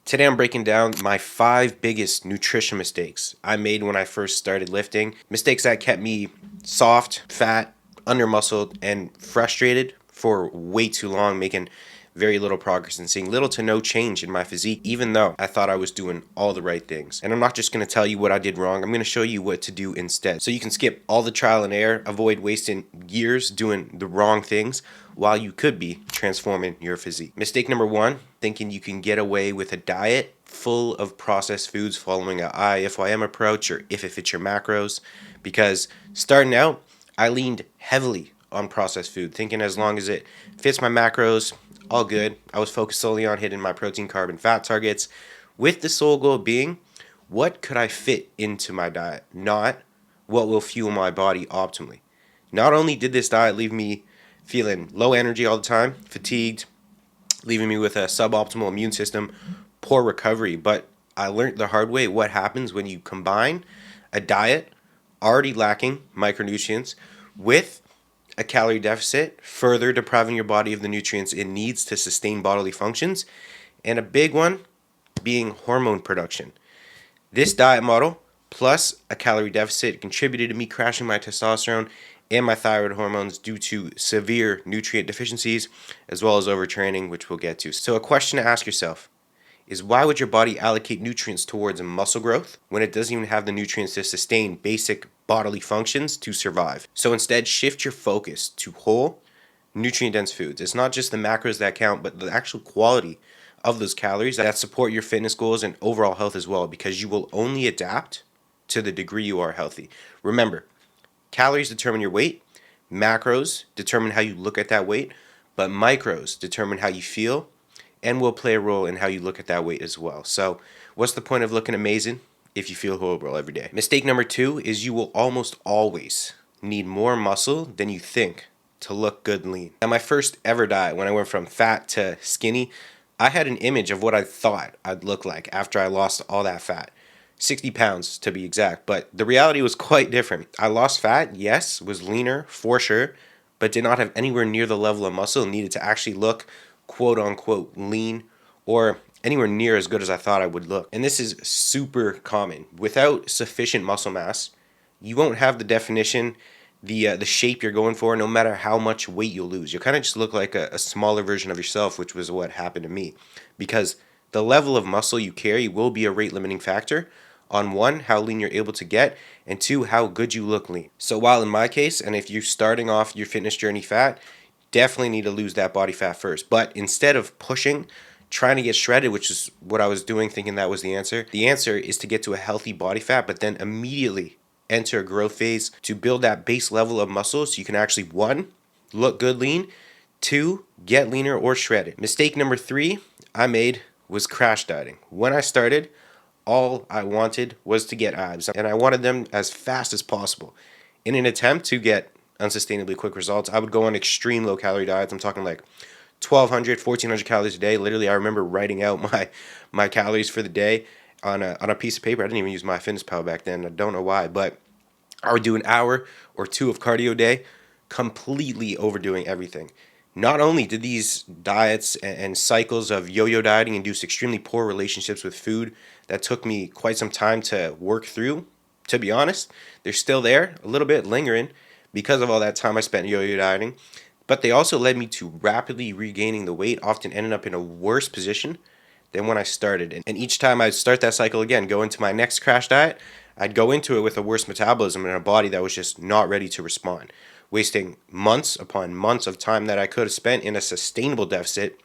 Today I'm breaking down my 5 biggest nutrition mistakes I made when I first started lifting. Mistakes that kept me soft, fat, under-muscled, and frustrated for way too long, making very little progress and seeing little to no change in my physique, even though I thought I was doing all the right things. And I'm not just going to tell you what I did wrong, I'm going to show you what to do instead. So you can skip all the trial and error, avoid wasting years doing the wrong things while you could be transforming your physique. Mistake number 1, thinking you can get away with a diet full of processed foods following a IFYM approach or if it fits your macros. Because starting out, I leaned heavily on processed food, thinking as long as it fits my macros, all good. I was focused solely on hitting my protein, carb, and fat targets, with the sole goal being, what could I fit into my diet, not what will fuel my body optimally. Not only did this diet leave me feeling low energy all the time, fatigued, leaving me with a suboptimal immune system, poor recovery, but I learned the hard way what happens when you combine a diet already lacking micronutrients with a calorie deficit, further depriving your body of the nutrients it needs to sustain bodily functions, and a big one being hormone production. This diet model, plus a calorie deficit, contributed to me crashing my testosterone and my thyroid hormones due to severe nutrient deficiencies, as well as overtraining, which we'll get to. So a question to ask yourself is, why would your body allocate nutrients towards muscle growth when it doesn't even have the nutrients to sustain basic bodily functions to survive? So instead, shift your focus to whole, nutrient-dense foods. It's not just the macros that count, but the actual quality of those calories that support your fitness goals and overall health as well, because you will only adapt to the degree you are healthy. Remember, calories determine your weight, macros determine how you look at that weight, but micros determine how you feel and will play a role in how you look at that weight as well. So what's the point of looking amazing if you feel horrible every day? Mistake number 2 is you will almost always need more muscle than you think to look good and lean. Now, my first ever diet, when I went from fat to skinny, I had an image of what I thought I'd look like after I lost all that fat. 60 pounds to be exact, but the reality was quite different. I lost fat, yes, was leaner for sure, but did not have anywhere near the level of muscle needed to actually look quote unquote lean or anywhere near as good as I thought I would look. And this is super common. Without sufficient muscle mass, you won't have the definition, the shape you're going for, no matter how much weight you'll lose. You'll kind of just look like a smaller version of yourself, which was what happened to me. Because the level of muscle you carry will be a rate limiting factor on 1, how lean you're able to get, and 2, how good you look lean. So while in my case, and if you're starting off your fitness journey fat, definitely need to lose that body fat first. But instead of pushing, trying to get shredded, which is what I was doing, thinking that was the answer is to get to a healthy body fat, but then immediately enter a growth phase to build that base level of muscle so you can actually, 1, look good lean, 2, get leaner or shredded. Mistake number 3 I made was crash dieting. When I started, all I wanted was to get abs, and I wanted them as fast as possible. In an attempt to get unsustainably quick results, I would go on extreme low calorie diets. I'm talking like 1,200, 1,400 calories a day. Literally, I remember writing out my calories for the day on a piece of paper. I didn't even use MyFitnessPal back then. I don't know why, but I would do an hour or 2 of cardio a day, completely overdoing everything. Not only did these diets and cycles of yo-yo dieting induce extremely poor relationships with food that took me quite some time to work through, to be honest, they're still there, a little bit lingering because of all that time I spent yo-yo dieting, but they also led me to rapidly regaining the weight, often ending up in a worse position than when I started. And each time I'd start that cycle again, go into my next crash diet, I'd go into it with a worse metabolism and a body that was just not ready to respond, wasting months upon months of time that I could have spent in a sustainable deficit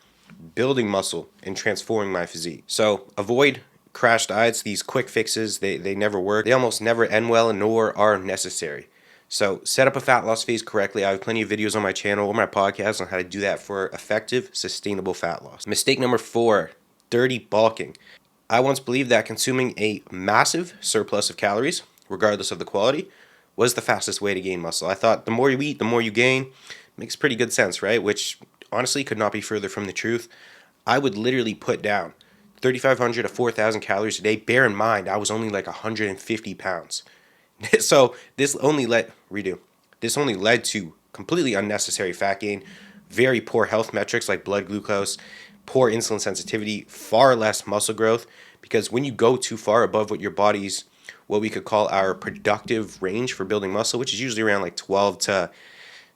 building muscle and transforming my physique. So avoid crash diets. These quick fixes, they never work. They almost never end well, nor are necessary. So set up a fat loss phase correctly. I have plenty of videos on my channel or my podcast on how to do that for effective, sustainable fat loss. Mistake number 4, dirty bulking. I once believed that consuming a massive surplus of calories, regardless of the quality, was the fastest way to gain muscle. I thought the more you eat, the more you gain. Makes pretty good sense, right? Which honestly could not be further from the truth. I would literally put down 3,500 to 4,000 calories a day. Bear in mind, I was only like 150 pounds. So this only led to completely unnecessary fat gain, very poor health metrics like blood glucose, poor insulin sensitivity, far less muscle growth, because when you go too far above what your body's, what we could call our productive range for building muscle, which is usually around like 12 to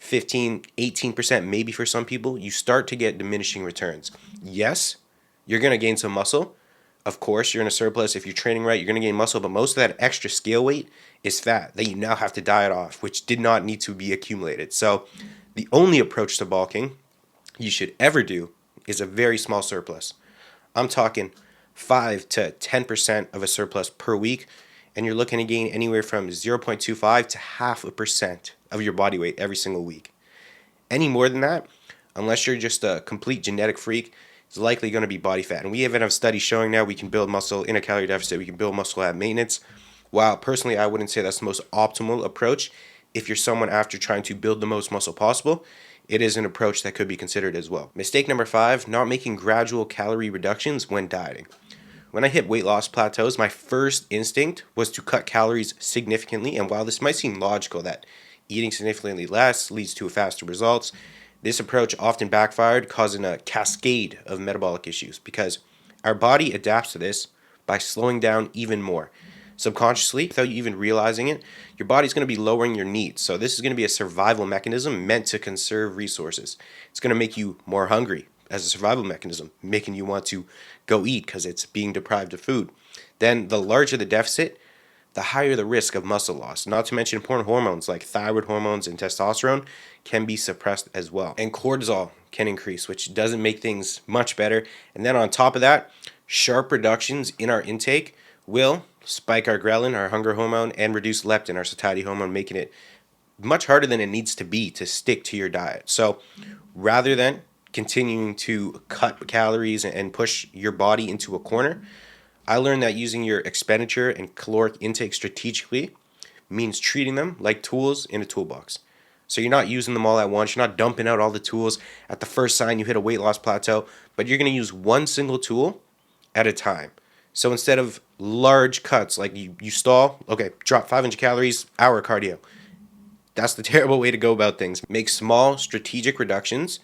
15, 18% maybe for some people, you start to get diminishing returns. Yes, you're going to gain some muscle. Of course, you're in a surplus. If you're training right, you're going to gain muscle, but most of that extra scale weight is fat that you now have to diet off, which did not need to be accumulated. So the only approach to bulking you should ever do is a very small surplus. I'm talking 5 to 10% of a surplus per week, and you're looking to gain anywhere from 0.25 to 0.5% of your body weight every single week. Any more than that, unless you're just a complete genetic freak, is likely going to be body fat. And we even have studies showing now we can build muscle in a calorie deficit, we can build muscle at maintenance. While personally I wouldn't say that's the most optimal approach, if you're someone after trying to build the most muscle possible, it is an approach that could be considered as well. Mistake number 5, not making gradual calorie reductions when dieting. When I hit weight loss plateaus, my first instinct was to cut calories significantly, and while this might seem logical that eating significantly less leads to faster results, this approach often backfired, causing a cascade of metabolic issues because our body adapts to this by slowing down even more. Subconsciously, without you even realizing it, your body's going to be lowering your needs. So this is going to be a survival mechanism meant to conserve resources. It's going to make you more hungry as a survival mechanism, making you want to go eat because it's being deprived of food. Then the larger the deficit, the higher the risk of muscle loss. Not to mention important hormones like thyroid hormones and testosterone can be suppressed as well. And cortisol can increase, which doesn't make things much better. And then on top of that, sharp reductions in our intake will spike our ghrelin, our hunger hormone, and reduce leptin, our satiety hormone, making it much harder than it needs to be to stick to your diet. So rather than continuing to cut calories and push your body into a corner, I learned that using your expenditure and caloric intake strategically means treating them like tools in a toolbox. So you're not using them all at once. You're not dumping out all the tools at the first sign you hit a weight loss plateau, but you're going to use one single tool at a time. So instead of large cuts, like you stall, okay, drop 500 calories, hour cardio. That's the terrible way to go about things. Make small strategic reductions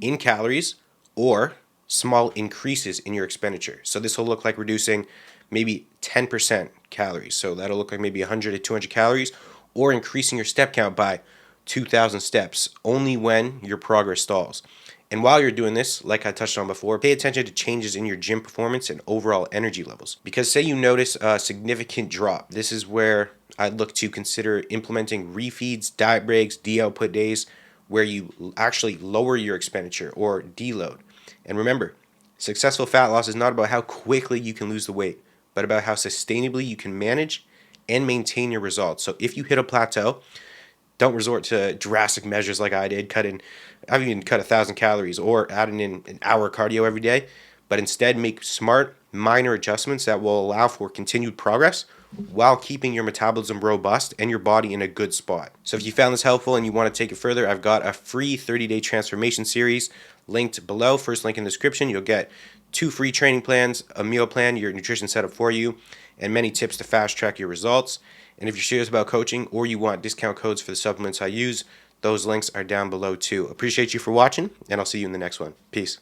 in calories or small increases in your expenditure. So this will look like reducing maybe 10% calories. So that'll look like maybe 100 to 200 calories, or increasing your step count by 2,000 steps only when your progress stalls. And while you're doing this, like I touched on before, pay attention to changes in your gym performance and overall energy levels. Because say you notice a significant drop, this is where I'd look to consider implementing refeeds, diet breaks, de-output days, where you actually lower your expenditure or deload. And remember, successful fat loss is not about how quickly you can lose the weight, but about how sustainably you can manage and maintain your results. So if you hit a plateau, don't resort to drastic measures like I did, I've even cut 1,000 calories or adding in an hour cardio every day, but instead make smart, minor adjustments that will allow for continued progress while keeping your metabolism robust and your body in a good spot. So if you found this helpful and you want to take it further, I've got a free 30-day transformation series linked below. First link in the description. You'll get 2 free training plans, a meal plan, your nutrition setup for you, and many tips to fast track your results. And if you're serious about coaching or you want discount codes for the supplements I use, those links are down below too. Appreciate you for watching, and I'll see you in the next one. Peace.